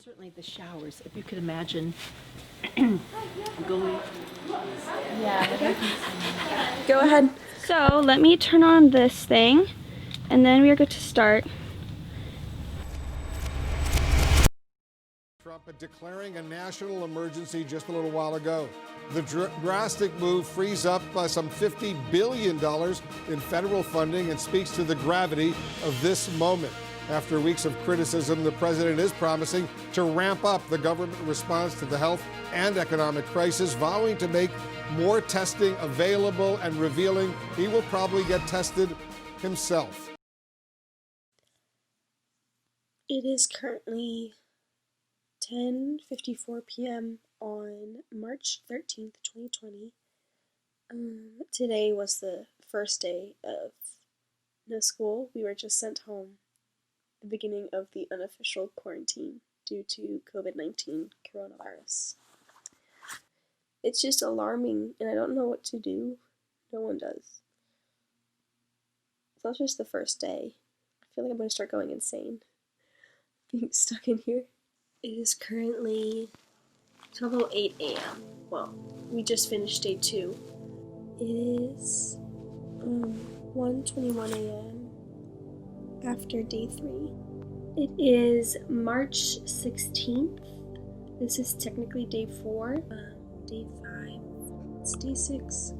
Certainly the showers, if you could imagine going. Yeah. Go ahead. So let me turn on this thing, and then we are good to start. Trump declaring a national emergency just a little while ago. The drastic move frees up some $50 billion in federal funding and speaks to the gravity of this moment. After weeks of criticism, the president is promising to ramp up the government response to the health and economic crisis, vowing to make more testing available and revealing he will probably get tested himself. It is currently 10:54 p.m. on March 13th, 2020. Today was the first day of no school. We were just sent home. The beginning of the unofficial quarantine due to COVID-19 coronavirus. It's just alarming, and I don't know what to do. No one does. So that's just the first day. I feel like I'm going to start going insane, being stuck in here. It is currently 12:08 a.m. Well, we just finished day 2. It is 1:21 a.m. after day 3. It is March 16th. This is technically day 4. Day 5. It's day 6.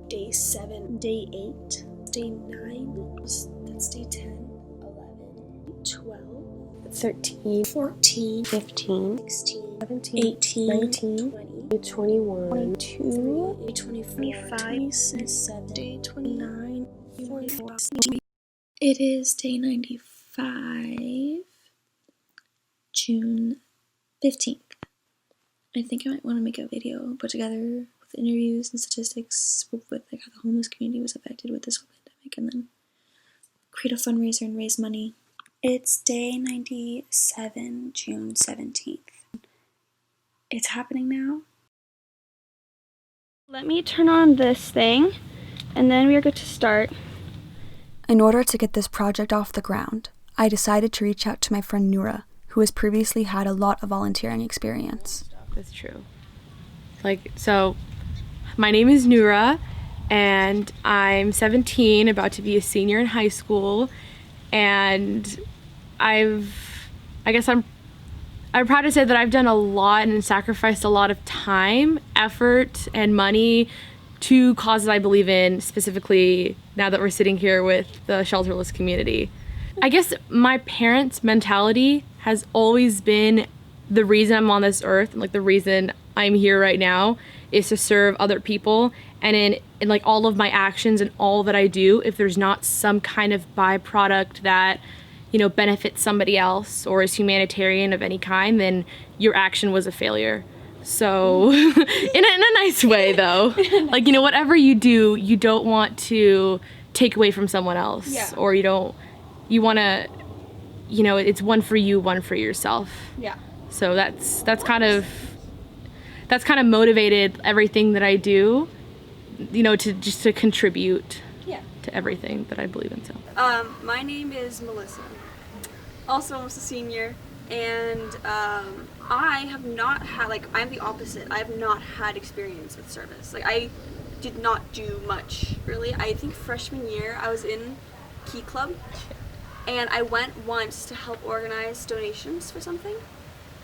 Day 7. Day 8. Day 9. That's day 10. 11. 12. 13. 14. 15. 16. 17. 18. 19. 20. 21. 22. 25. 27. Day 29. 44. It is day 95, June 15th. I think I might want to make a video put together with interviews and statistics with like how the homeless community was affected with this whole pandemic, and then create a fundraiser and raise money. It's day 97, June 17th. It's happening now. Let me turn on this thing, and then we are good to start. In order to get this project off the ground, I decided to reach out to my friend Noura, who has previously had a lot of volunteering experience. That's true. So my name is Noura, and I'm 17, about to be a senior in high school, and I'm proud to say that I've done a lot and sacrificed a lot of time, effort, and money to causes I believe in, specifically now that we're sitting here with the shelterless community. I guess my parents' mentality has always been the reason I'm on this earth, and like the reason I'm here right now is to serve other people. And in like all of my actions and all that I do, if there's not some kind of byproduct that, you know, benefits somebody else or is humanitarian of any kind, then your action was a failure. So in a nice way though, like, you know, whatever you do, you don't want to take away from someone else. Yeah. Or you want to, you know, it's one for you, one for yourself. Yeah. So that's kind of motivated everything that I do, you know, to contribute to everything that I believe in. So my name is Melissa, also almost a senior, and I have not had, like, I'm the opposite. I have not had experience with service. Like, I did not do much, really. I think freshman year I was in Key Club, and I went once to help organize donations for something,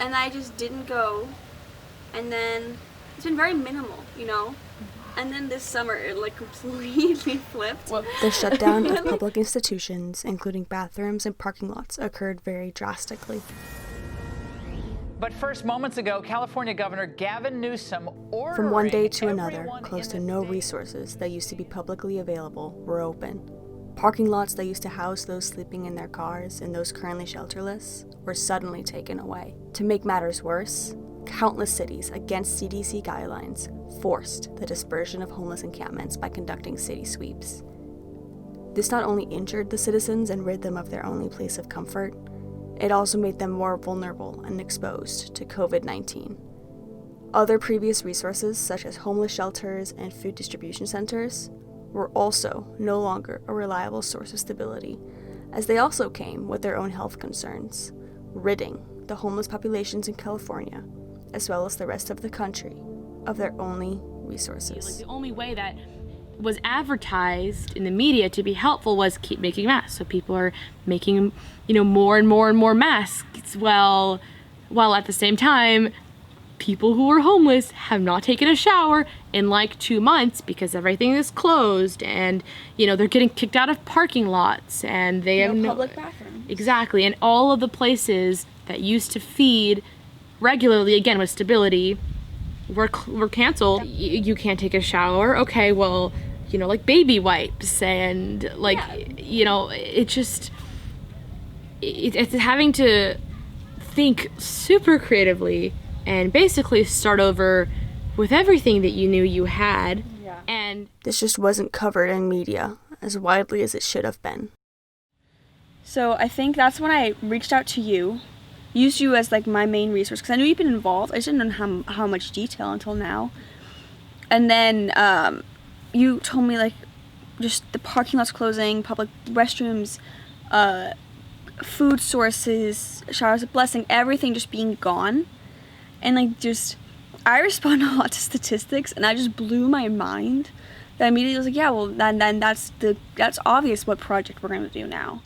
and I just didn't go, and then it's been very minimal, you know? And then this summer it like completely flipped. The shutdown of public institutions, including bathrooms and parking lots, occurred very drastically. But first, moments ago, California Governor Gavin Newsom ordered From one day to another, close to no resources that used to be publicly available were open. Parking lots that used to house those sleeping in their cars and those currently shelterless were suddenly taken away. To make matters worse, countless cities, against CDC guidelines, forced the dispersion of homeless encampments by conducting city sweeps. This not only injured the citizens and rid them of their only place of comfort, it also made them more vulnerable and exposed to COVID-19. Other previous resources, such as homeless shelters and food distribution centers, were also no longer a reliable source of stability, as they also came with their own health concerns. ridding the homeless populations in California, as well as the rest of the country, of their only resources. Like the only way that was advertised in the media to be helpful was keep making masks. So people are making, more and more and more masks. While at the same time, people who are homeless have not taken a shower in like 2 months because everything is closed, and they're getting kicked out of parking lots, and they have no public bathrooms. Exactly, and all of the places that used to feed regularly, again with stability, were canceled. You can't take a shower. Okay, well, like baby wipes and it's having to think super creatively and basically start over with everything that you knew you had. Yeah. And This just wasn't covered in media as widely as it should have been. So I think that's when I reached out to you, used you as like my main resource, because I knew you'd been involved. I just didn't know how much detail until now. And then you told me like just the parking lots closing, public restrooms, food sources, showers of blessing, everything just being gone. And I respond a lot to statistics, and I just blew my mind. That immediately was like, yeah, well, then that's obvious what project we're gonna do now.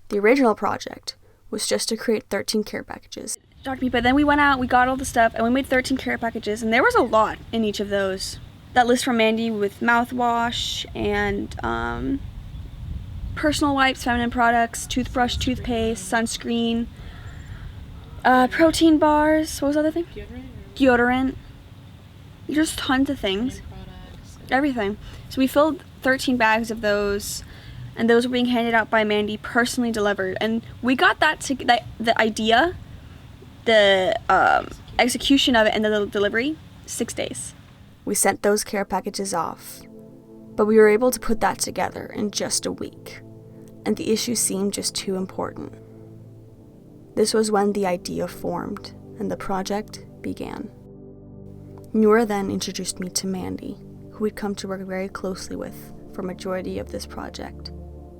The original project was just to create 13 care packages. Talked to me, but then we went out, we got all the stuff, and we made 13 care packages, and there was a lot in each of those. That list from Mandy with mouthwash and personal wipes, feminine products, toothbrush, toothpaste, sunscreen, protein bars. What was the other thing? Deodorant. Just tons of things. Everything. So we filled 13 bags of those, and those were being handed out by Mandy, personally delivered. And we got the idea, the execution of it, and the delivery, 6 days. We sent those care packages off, but we were able to put that together in just a week, and the issue seemed just too important. This was when the idea formed and the project began. Noura then introduced me to Mandy, who we'd come to work very closely with for a majority of this project.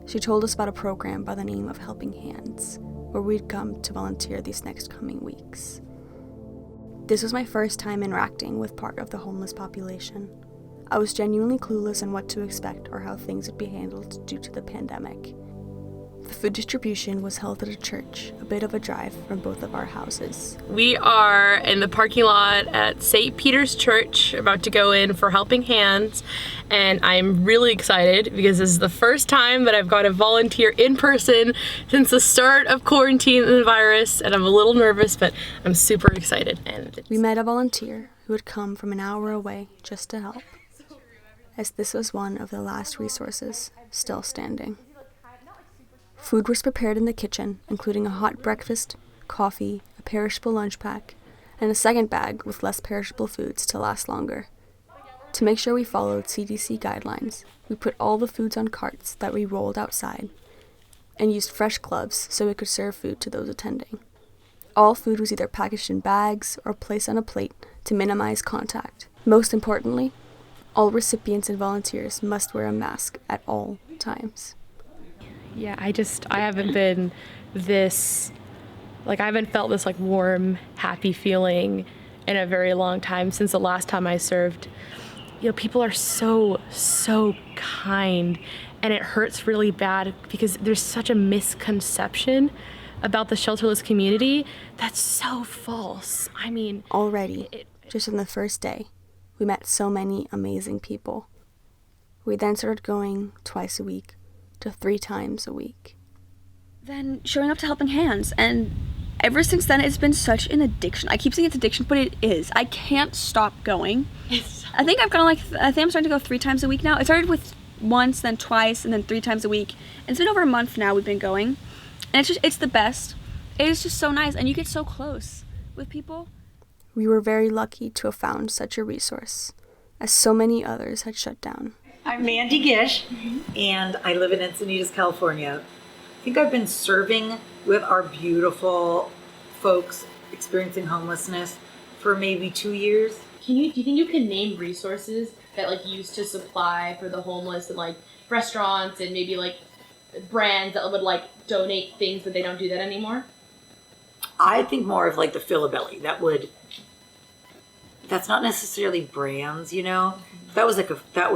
She told us about a program by the name of Helping Hands, where we'd come to volunteer these next coming weeks. This was my first time interacting with part of the homeless population. I was genuinely clueless on what to expect or how things would be handled due to the pandemic. The food distribution was held at a church, a bit of a drive from both of our houses. we are in the parking lot at St. Peter's Church, about to go in for Helping Hands, and I'm really excited because this is the first time that I've got to volunteer in person since the start of quarantine and the virus, and I'm a little nervous, but I'm super excited. And We met a volunteer who had come from an hour away just to help, as this was one of the last resources still standing. Food was prepared in the kitchen, including a hot breakfast, coffee, a perishable lunch pack, and a second bag with less perishable foods to last longer. To make sure we followed CDC guidelines, we put all the foods on carts that we rolled outside, and used fresh gloves so we could serve food to those attending. All food was either packaged in bags or placed on a plate to minimize contact. Most importantly, all recipients and volunteers must wear a mask at all times. yeah, I haven't been this, I haven't felt this warm, happy feeling in a very long time since the last time I served. People are so kind, and it hurts really bad because there's such a misconception about the shelterless community that's so false. I mean, Already, just on the first day, we met so many amazing people. We then started going twice a week to 3 times a week. Then showing up to Helping Hands, and ever since then it's been such an addiction. I keep saying it's addiction, but it is. I can't stop going. I think I'm starting to go 3 times a week now. It started with once, then twice, and then 3 times a week. And it's been over a month now we've been going. And it's the best. It is just so nice, and you get so close with people. We were very lucky to have found such a resource, as so many others had shut down. I'm Mandy Gish, and I live in Encinitas, California. I think I've been serving with our beautiful folks experiencing homelessness for maybe 2 years. do you think you can name resources that used to supply for the homeless and restaurants and maybe brands that would donate things, but they don't do that anymore? I think more of like the Fill-A-Belly. That's not necessarily brands, you know. That was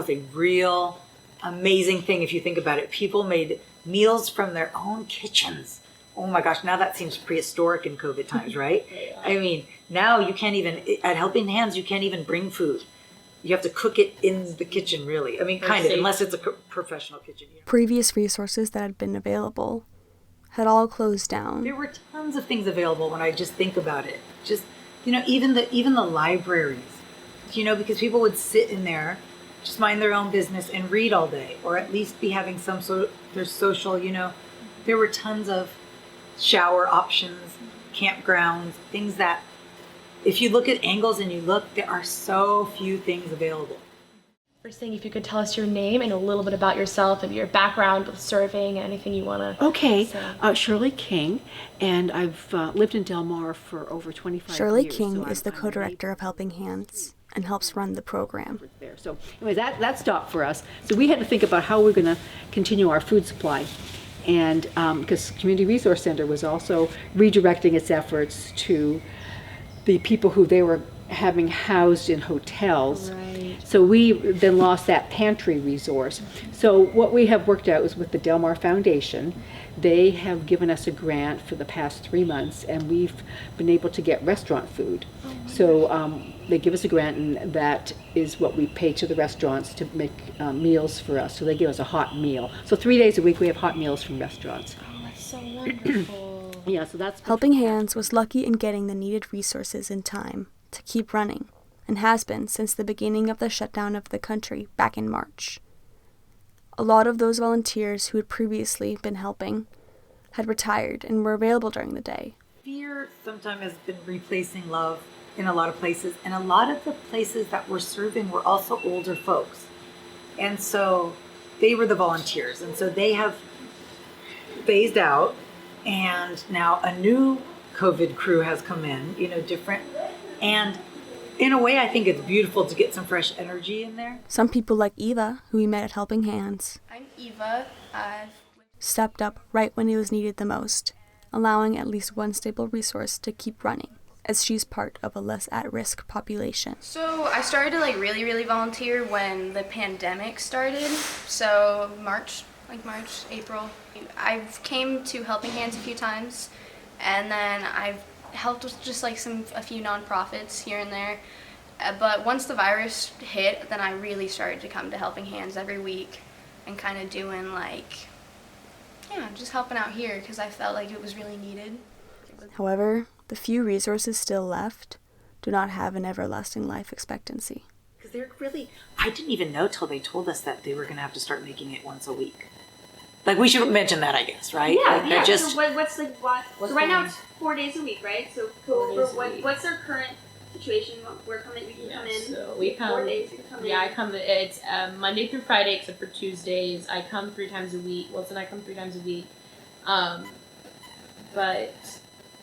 a real amazing thing if you think about it. People made meals from their own kitchens. Oh my gosh, now that seems prehistoric in COVID times, right? I mean, now you can't even, at Helping Hands, you can't even bring food. You have to cook it in the kitchen, really. I mean, kind of, unless it's a professional kitchen. You know? Previous resources that had been available had all closed down. There were tons of things available when I just think about it. Just, you know, even the libraries, you know, because people would sit in there, just mind their own business and read all day, or at least be having some sort of their social, you know. There were tons of shower options, campgrounds, things that, if you look at angles and you look, there are so few things available. First thing, if you could tell us your name and a little bit about yourself and your background with serving, anything you want to Okay, Shirley King, and I've lived in Del Mar for over 25 Shirley years. King is the co-director of Helping Hands and helps run the program. So anyway, that stopped for us. So we had to think about how we're going to continue our food supply. And because Community Resource Center was also redirecting its efforts to the people who they were having housed in hotels. Right. So we then lost that pantry resource. So what we have worked out is with the Del Mar Foundation. They have given us a grant for the past 3 months, and we've been able to get restaurant food. So they give us a grant, and that is what we pay to the restaurants to make meals for us. So they give us a hot meal. So 3 days a week we have hot meals from restaurants. Oh, that's so wonderful. Yeah, so that's Helping Hands was lucky in getting the needed resources in time to keep running, and has been since the beginning of the shutdown of the country back in March. A lot of those volunteers who had previously been helping had retired and were available during the day. Fear sometimes has been replacing love in a lot of places, and a lot of the places that we're serving were also older folks. And so they were the volunteers, and so they have phased out, and now a new COVID crew has come in, you know, different. And in a way, I think it's beautiful to get some fresh energy in there. Some people like Eva, who we met at Helping Hands, I'm Eva. stepped up right when it was needed the most, allowing at least one stable resource to keep running, as she's part of a less at-risk population. So I started to really volunteer when the pandemic started. So March, April. I've came to Helping Hands a few times, and then I've helped with just like a few nonprofits here and there. But once the virus hit, then I really started to come to Helping Hands every week and kind of doing just helping out here because I felt like it was really needed. However, the few resources still left do not have an everlasting life expectancy. Because I didn't even know till they told us that they were going to have to start making it once a week. Like, we should mention that, I guess, right? Yeah. Just, so so right now it's 4 days a week, right? So what's our current situation? We can come in. So we come. 4 days we can come in. Yeah, I come. It's Monday through Friday, except for Tuesdays. I come 3 times a week. Wilson and I come 3 times a week. But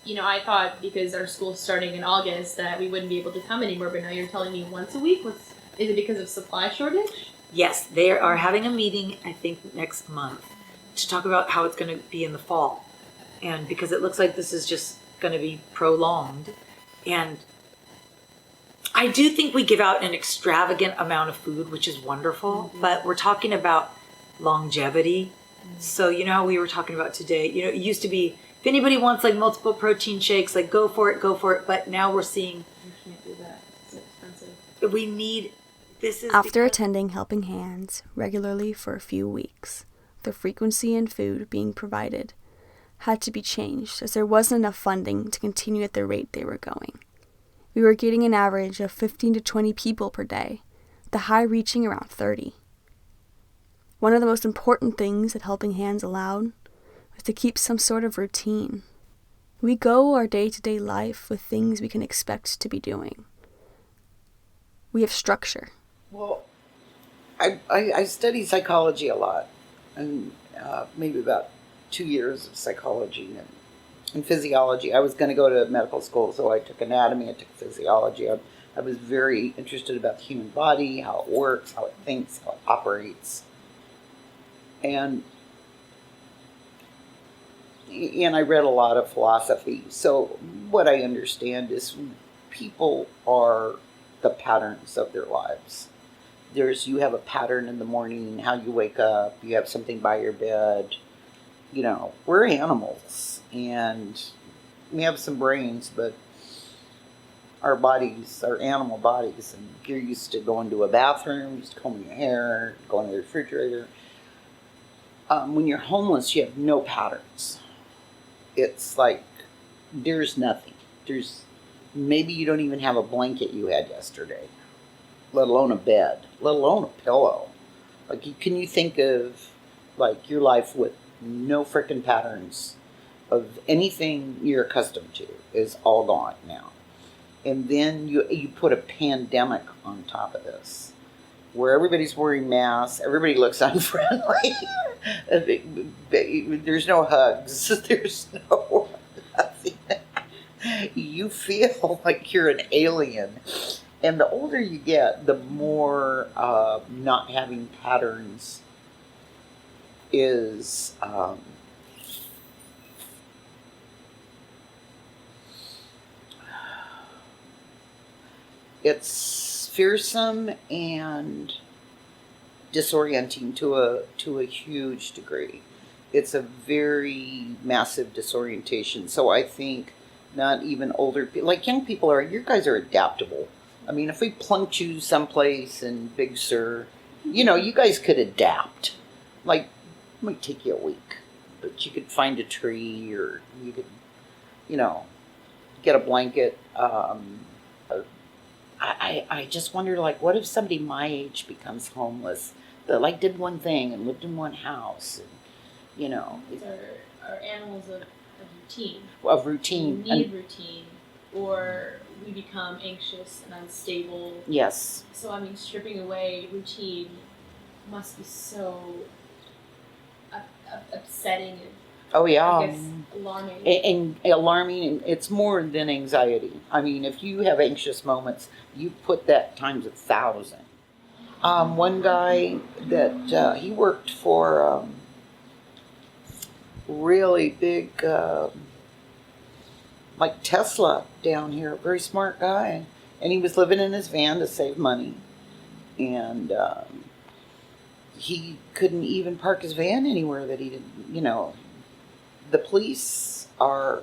you know, I thought because our school's starting in August that we wouldn't be able to come anymore. But now you're telling me once a week. Is it because of supply shortage? yes, they are having a meeting, I think, next month to talk about how it's going to be in the fall. And because it looks like this is just going to be prolonged. And I do think we give out an extravagant amount of food, which is wonderful, but we're talking about longevity. So, you know how we were talking about today, you know, it used to be, if anybody wants like multiple protein shakes, like go for it. But now we're seeing, You can't do that. It's expensive. we need, this is After because- attending Helping Hands regularly for a few weeks, the frequency in food being provided had to be changed as there wasn't enough funding to continue at the rate they were going. We were getting an average of 15 to 20 people per day, the high reaching around 30. One of the most important things that Helping Hands allowed was to keep some sort of routine. We go our day-to-day life with things we can expect to be doing. We have structure. Well, I study psychology a lot, and maybe about 2 years of psychology and physiology. I was going to go to medical school, so I took anatomy, I took physiology. I was very interested about the human body, how it works, how it thinks, how it operates. And I read a lot of philosophy. So what I understand is people are the patterns of their lives. You have a pattern in the morning, how you wake up, you have something by your bed. You know, we're animals, and we have some brains, but our bodies are animal bodies, and you're used to going to a bathroom, used to combing your hair, going to the refrigerator. When you're homeless, you have no patterns. It's like there's nothing. Maybe you don't even have a blanket you had yesterday, let alone a bed, let alone a pillow. Like, can you think of like your life with no frickin' patterns of anything you're accustomed to is all gone now? And then you put a pandemic on top of this, where everybody's wearing masks, everybody looks unfriendly. There's no hugs, there's no nothing. You feel like you're an alien. And the older you get, the more not having patterns is it's fearsome and disorienting to a huge degree. It's a very massive disorientation. So I think not even older people, like young people are, you guys are adaptable. I mean, if we plunked you someplace in Big Sur, you know, you guys could adapt. Like, it might take you a week, but you could find a tree, or you could, you know, get a blanket. I just wonder, like, what if somebody my age becomes homeless that, like, did one thing and lived in one house, and, you know. Are animals of routine. Of routine. We need routine, or we become anxious and unstable. Yes. So, I mean, stripping away routine must be so upsetting and, oh, yeah. I guess, alarming. And alarming, and it's more than anxiety. I mean, if you have anxious moments, you put that times 1,000. One guy that he worked for really big, like Tesla down here, a very smart guy, and he was living in his van to save money, and he couldn't even park his van anywhere that he didn't, you know. The police are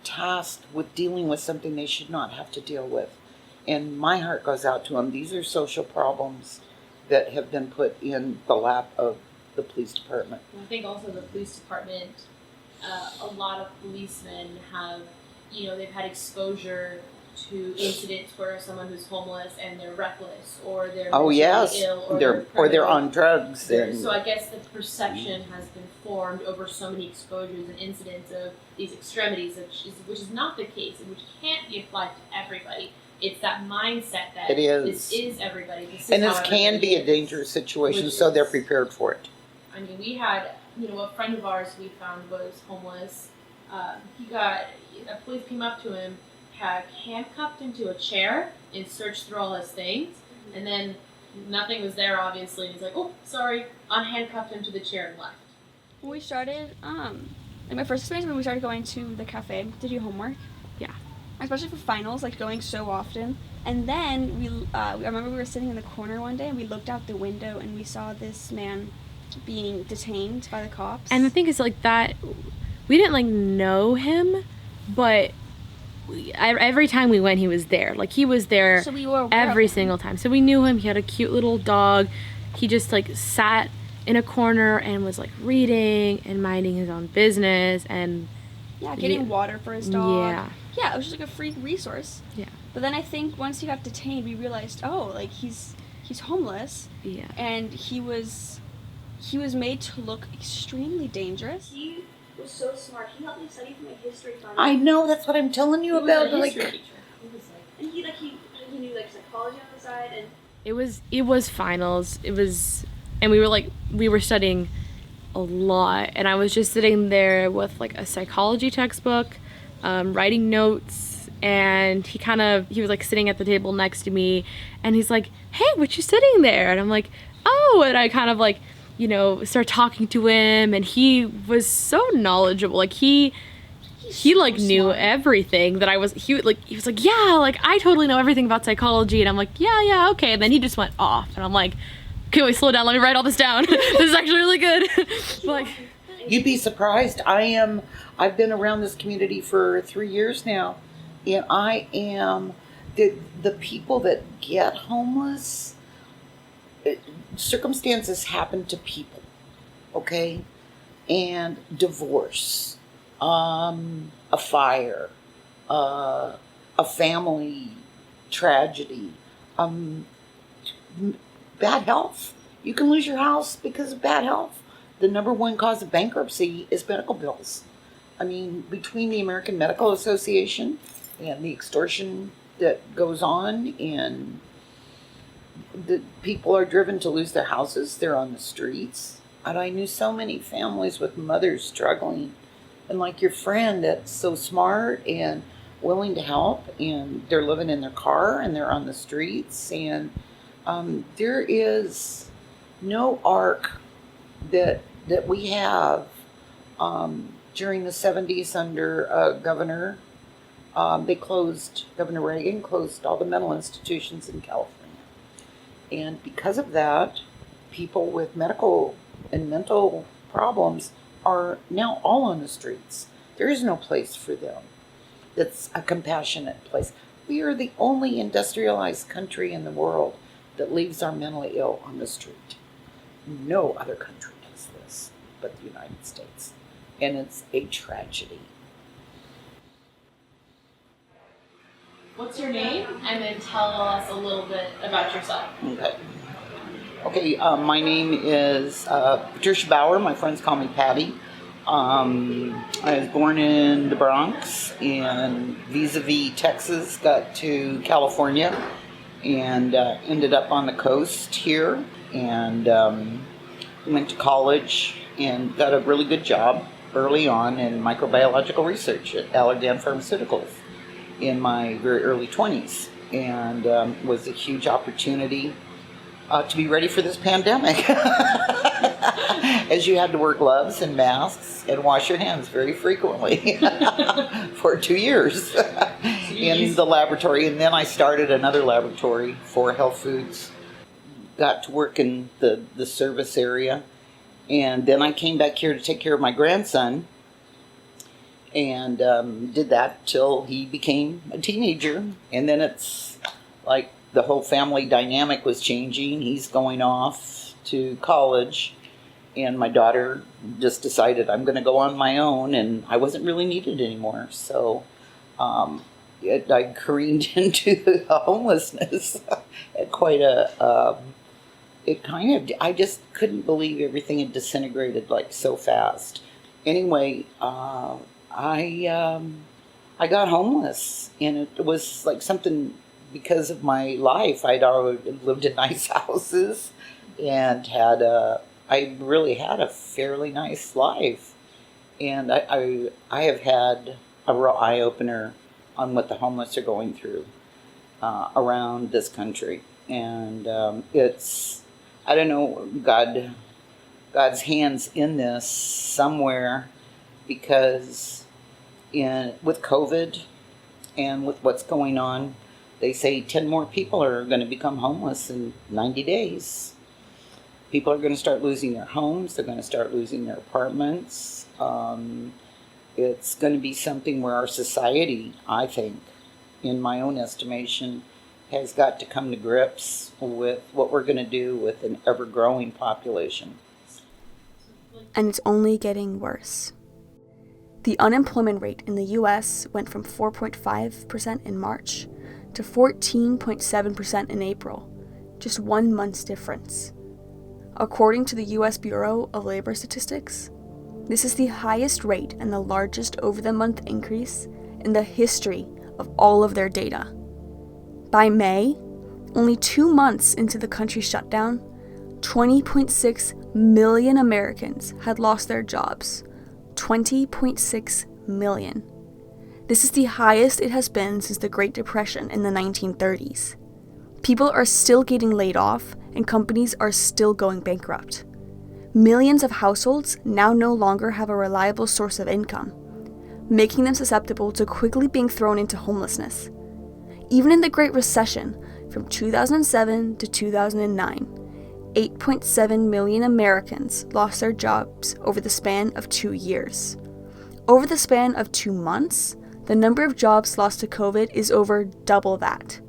tasked with dealing with something they should not have to deal with. And my heart goes out to them. These are social problems that have been put in the lap of the police department. I think also the police department, a lot of policemen have, you know, they've had exposure to incidents where someone who's homeless and they're reckless, or they're ill, or they're on drugs. So I guess the perception has been formed over so many exposures and incidents of these extremities, which is not the case, and which can't be applied to everybody. It's that mindset that this is everybody. And this can be a dangerous situation, so they're prepared for it. I mean, we had, you know, a friend of ours we found was homeless. Police came up to him, had handcuffed him to a chair and searched through all his things, and then nothing was there, obviously, and he's like, oh, sorry, unhandcuffed him to the chair and left. When we started, like my first experience when we started going to the cafe to do homework. Yeah. Especially for finals, like going so often. And then I remember we were sitting in the corner one day and we looked out the window and we saw this man being detained by the cops. And the thing is, like, that, we didn't, like, know but every time we went, he was there. Like, he was there every single time. So we knew him. He had a cute little dog. He just, like, sat in a corner and was, like, reading and minding his own business and... Yeah, getting water for his dog. Yeah. Yeah, it was just like a free resource. Yeah. But then I think once he got detained, we realized, oh, like, he's homeless. Yeah. And he was made to look extremely dangerous. He was so smart. He helped me study for my history final. I know, that's what I'm telling you about. He was a history teacher. And he knew like psychology on the side, and it was finals. And we were studying a lot, and I was just sitting there with, like, a psychology textbook, writing notes, and he was, like, sitting at the table next to me, and he's like, hey, what you sitting there? And I'm like, oh, and I kind of, like, started talking to him, and he was so knowledgeable. Like he like knew everything that he was like, yeah, like I totally know everything about psychology. And I'm like, yeah, okay. And then he just went off, and I'm like, okay, wait, slow down. Let me write all this down. This is actually really good. Like, you'd be surprised. I've been around this community for 3 years now, and I am the people that get homeless. Circumstances happen to people, okay, and divorce, a fire, a family tragedy, bad health. You can lose your house because of bad health. The number one cause of bankruptcy is medical bills. I mean, between the American Medical Association and the extortion that goes on, and the people are driven to lose their houses, they're on the streets. And I knew so many families with mothers struggling, and like your friend that's so smart and willing to help, and they're living in their car and they're on the streets. And there is no arc that we have during the 70s under Governor. Governor Reagan closed all the mental institutions in California. And because of that, people with medical and mental problems are now all on the streets. There is no place for them that's a compassionate place. We are the only industrialized country in the world that leaves our mentally ill on the street. No other country does this but the United States. And it's a tragedy. What's your name? And then tell us a little bit about yourself. Okay, my name is Patricia Bower. My friends call me Patti. I was born in the Bronx and vis-a-vis Texas, got to California, and ended up on the coast here, and went to college and got a really good job early on in microbiological research at Allergan Pharmaceuticals in my very early 20s, and was a huge opportunity to be ready for this pandemic, as you had to wear gloves and masks and wash your hands very frequently for 2 years in the laboratory. And then I started another laboratory for health foods, got to work in the service area, and then I came back here to take care of my grandson, and did that till he became a teenager. And then it's like the whole family dynamic was changing. He's going off to college, and my daughter just decided I'm going to go on my own, and I wasn't really needed anymore. So I careened into homelessness at quite a I just couldn't believe everything had disintegrated like so fast. Anyway, I got homeless, and it was like something because of my life. I'd already lived in nice houses and I really had a fairly nice life. And I have had a real eye-opener on what the homeless are going through around this country. And it's, I don't know, God's hands in this somewhere, because with COVID and with what's going on, they say 10 more people are going to become homeless in 90 days. People are going to start losing their homes. They're going to start losing their apartments. It's going to be something where our society, I think, in my own estimation, has got to come to grips with what we're going to do with an ever-growing population. And it's only getting worse. The unemployment rate in the U.S. went from 4.5% in March to 14.7% in April, just 1 month's difference. According to the U.S. Bureau of Labor Statistics, this is the highest rate and the largest over-the-month increase in the history of all of their data. By May, only 2 months into the country's shutdown, 20.6 million Americans had lost their jobs. 20.6 million. This is the highest it has been since the Great Depression in the 1930s. People are still getting laid off, and companies are still going bankrupt. millions of households now no longer have a reliable source of income, making them susceptible to quickly being thrown into homelessness. Even in the Great Recession, from 2007 to 2009, 8.7 million Americans lost their jobs over the span of 2 years. Over the span of 2 months, the number of jobs lost to COVID is over double that,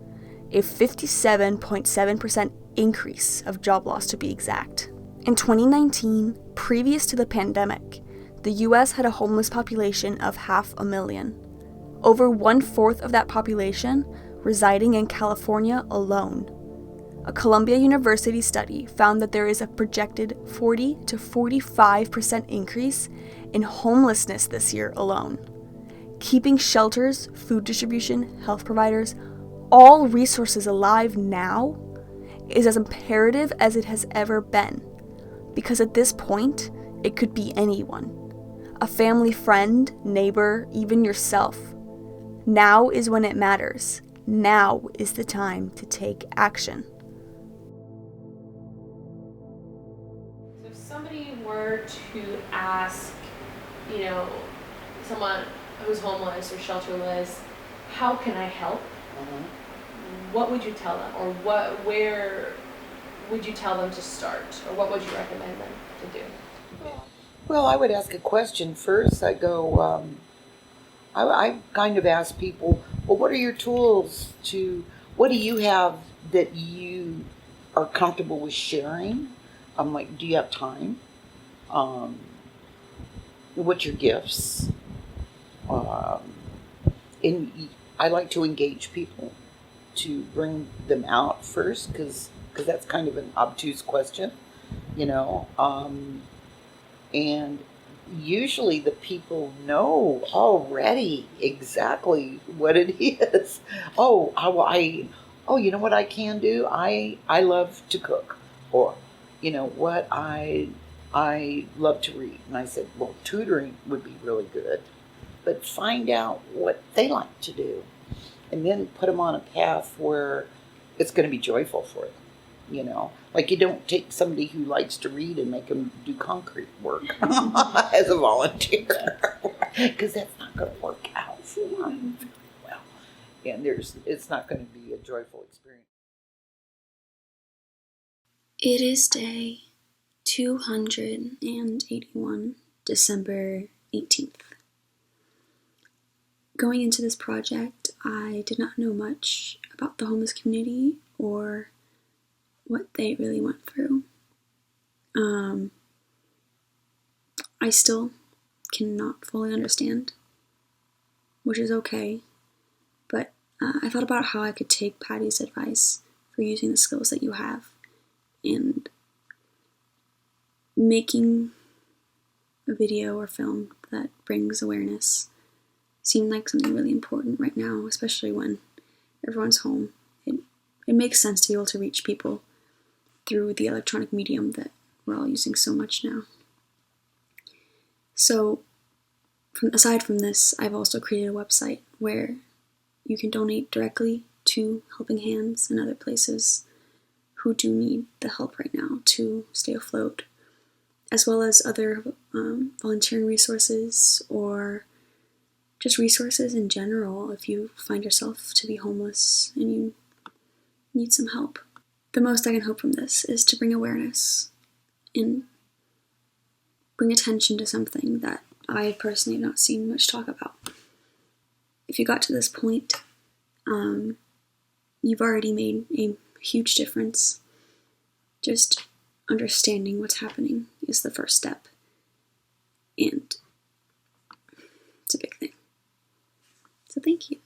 a 57.7% increase of job loss to be exact. In 2019, previous to the pandemic, the US had a homeless population of 500,000. Over 1/4 of that population residing in California alone. A Columbia University study found that there is a projected 40 to 45% increase in homelessness this year alone. Keeping shelters, food distribution, health providers, all resources alive now is as imperative as it has ever been, because at this point, it could be anyone. A family friend, neighbor, even yourself. Now is when it matters. Now is the time to take action. So if somebody were to ask, someone who's homeless or shelterless, how can I help? What would you tell them? Or where would you tell them to start? Or what would you recommend them to do? Well, I would ask a question first. I go, I kind of ask people, well, what are your tools what do you have that you are comfortable with sharing? I'm like, do you have time? What's your gifts? And I like to engage people to bring them out first, because that's kind of an obtuse question, and usually the people know already exactly what it is. You know what I can do? I love to cook, or what I love to read. And I said, well, tutoring would be really good, but find out what they like to do, and then put them on a path where it's going to be joyful for them. Like, you don't take somebody who likes to read and make them do concrete work as a volunteer, because that's not going to work out for them well, and it's not going to be a joyful experience. It is day 281, December 18th. Going into this project, I did not know much about the homeless community or what they really went through. I still cannot fully understand, which is okay, but I thought about how I could take Patti's advice for using the skills that you have and making a video or film that brings awareness seemed like something really important right now, especially when everyone's home. It makes sense to be able to reach people through the electronic medium that we're all using so much now. So, aside from this, I've also created a website where you can donate directly to Helping Hands and other places who do need the help right now to stay afloat, as well as other volunteering resources or just resources in general if you find yourself to be homeless and you need some help. The most I can hope from this is to bring awareness and bring attention to something that I personally have not seen much talk about. If you got to this point, you've already made a huge difference. Just understanding what's happening is the first step, and it's a big thing. So thank you.